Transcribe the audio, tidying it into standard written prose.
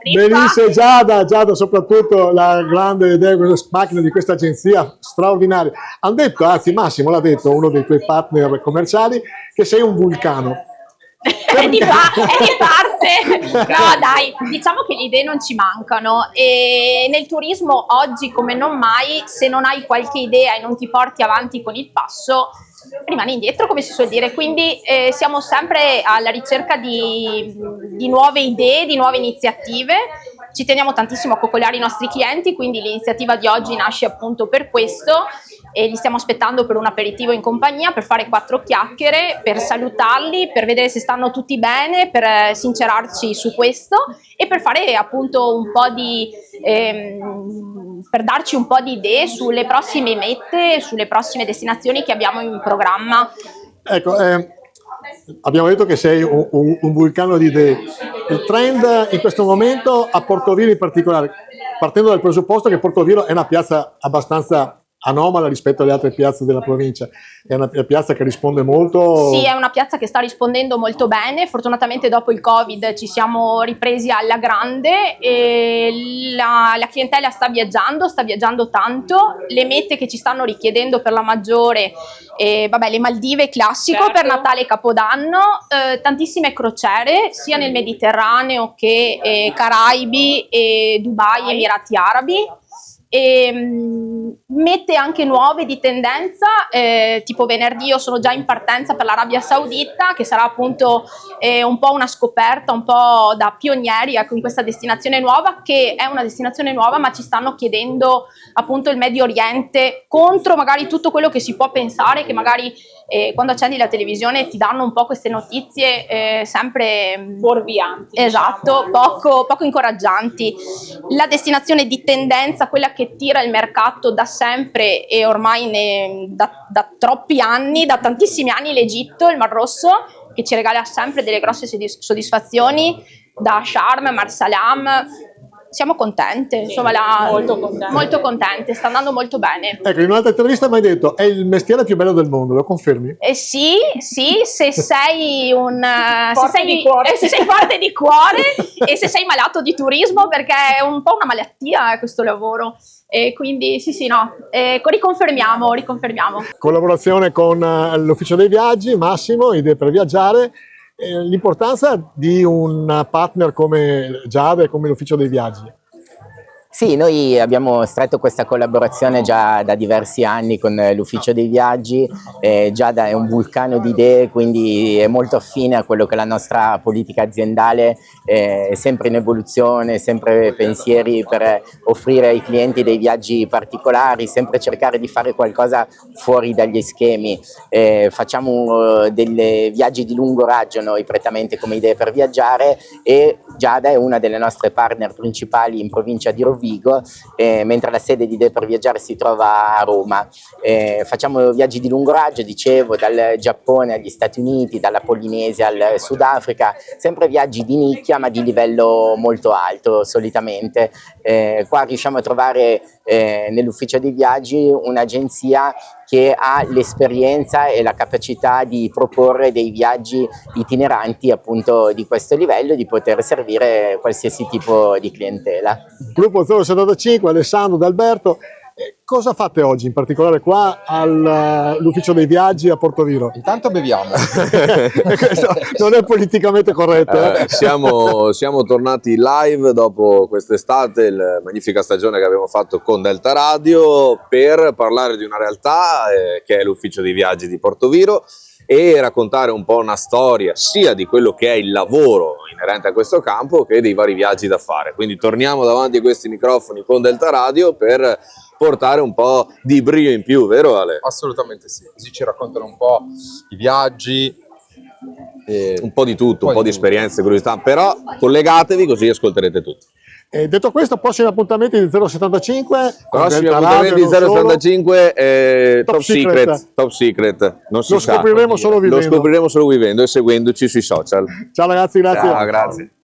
Benissimo, Giada soprattutto la grande idea, questa macchina di questa agenzia straordinaria. Hanno detto, anzi Massimo l'ha detto, uno dei tuoi partner commerciali, che sei un vulcano. È di parte. No dai, diciamo che le idee non ci mancano e nel turismo oggi come non mai, se non hai qualche idea e non ti porti avanti con il passo, rimani indietro, come si suol dire. Quindi siamo sempre alla ricerca di nuove idee, di nuove iniziative. Ci teniamo tantissimo a coccolare i nostri clienti, quindi l'iniziativa di oggi nasce appunto per questo e li stiamo aspettando per un aperitivo in compagnia, per fare 4 chiacchiere, per salutarli, per vedere se stanno tutti bene, per sincerarci su questo e per fare appunto un po' di per darci un po' di idee sulle prossime mete, sulle prossime destinazioni che abbiamo in programma. Ecco, abbiamo detto che sei un vulcano di idee. Il trend in questo momento a Portoviro in particolare, partendo dal presupposto che Portoviro è una piazza abbastanza anomala rispetto alle altre piazze della provincia, è una piazza che risponde molto. Sì, è una piazza che sta rispondendo molto bene, fortunatamente dopo il Covid ci siamo ripresi alla grande e la clientela sta viaggiando tanto, le mete che ci stanno richiedendo per la maggiore, vabbè, le Maldive classico, certo, per Natale e Capodanno, tantissime crociere sia nel Mediterraneo che Caraibi e Dubai, Emirati Arabi. E mete anche nuove di tendenza, tipo venerdì io sono già in partenza per l'Arabia Saudita, che sarà appunto un po' una scoperta, un po' da pionieri, ecco, in questa destinazione nuova, che è una destinazione nuova ma ci stanno chiedendo appunto il Medio Oriente contro magari tutto quello che si può pensare, che magari quando accendi la televisione ti danno un po' queste notizie sempre fuorvianti, esatto, diciamo. poco incoraggianti. La destinazione di tendenza, quella che tira il mercato da sempre e ormai da troppi anni, da tantissimi anni, l'Egitto, il Mar Rosso, che ci regala sempre delle grosse soddisfazioni, da Sharm, Marsalam. Siamo contente, insomma, molto contente, sta andando molto bene. Ecco, in un'altra intervista mi hai detto, è il mestiere più bello del mondo, lo confermi? Sì, se sei forte di cuore e se sei malato di turismo, perché è un po' una malattia questo lavoro. E quindi sì, no, riconfermiamo. Collaborazione con l'Ufficio dei Viaggi, Massimo, Idee per Viaggiare. L'importanza di un partner come Giada e come l'Ufficio dei Viaggi. Sì, noi abbiamo stretto questa collaborazione già da diversi anni con l'Ufficio dei Viaggi. Giada è un vulcano di idee, quindi è molto affine a quello che è la nostra politica aziendale, è sempre in evoluzione, sempre pensieri per offrire ai clienti dei viaggi particolari, sempre cercare di fare qualcosa fuori dagli schemi. Facciamo dei viaggi di lungo raggio noi prettamente come Idee per Viaggiare, e Giada è una delle nostre partner principali in provincia di Rovigo, mentre la sede di Idee per Viaggiare si trova a Roma. Facciamo viaggi di lungo raggio, dicevo, dal Giappone agli Stati Uniti, dalla Polinesia al Sudafrica, sempre viaggi di nicchia ma di livello molto alto solitamente. Qua riusciamo a trovare nell'Ufficio dei Viaggi un'agenzia che ha l'esperienza e la capacità di proporre dei viaggi itineranti appunto di questo livello e di poter servire qualsiasi tipo di clientela. Gruppo 075, Alessandro, D'Alberto, cosa fate oggi in particolare qua all'Ufficio dei Viaggi a Portoviro? Intanto beviamo. Questo non è politicamente corretto. Siamo tornati live dopo quest'estate, la magnifica stagione che abbiamo fatto con Delta Radio, per parlare di una realtà che è l'Ufficio dei Viaggi di Portoviro e raccontare un po' una storia sia di quello che è il lavoro inerente a questo campo che dei vari viaggi da fare. Quindi torniamo davanti a questi microfoni con Delta Radio per portare un po' di brio in più, vero Ale? Assolutamente sì, così ci raccontano un po' i viaggi, un po' di tutto, un po' di esperienze, curiosità, però collegatevi così ascolterete tutto. Detto questo, prossimi appuntamenti di 075. Prossimi appuntamenti di 075 top secret. Non si sa. Lo scopriremo solo vivendo. Lo scopriremo solo vivendo e seguendoci sui social. Ciao ragazzi, grazie. Ciao, grazie.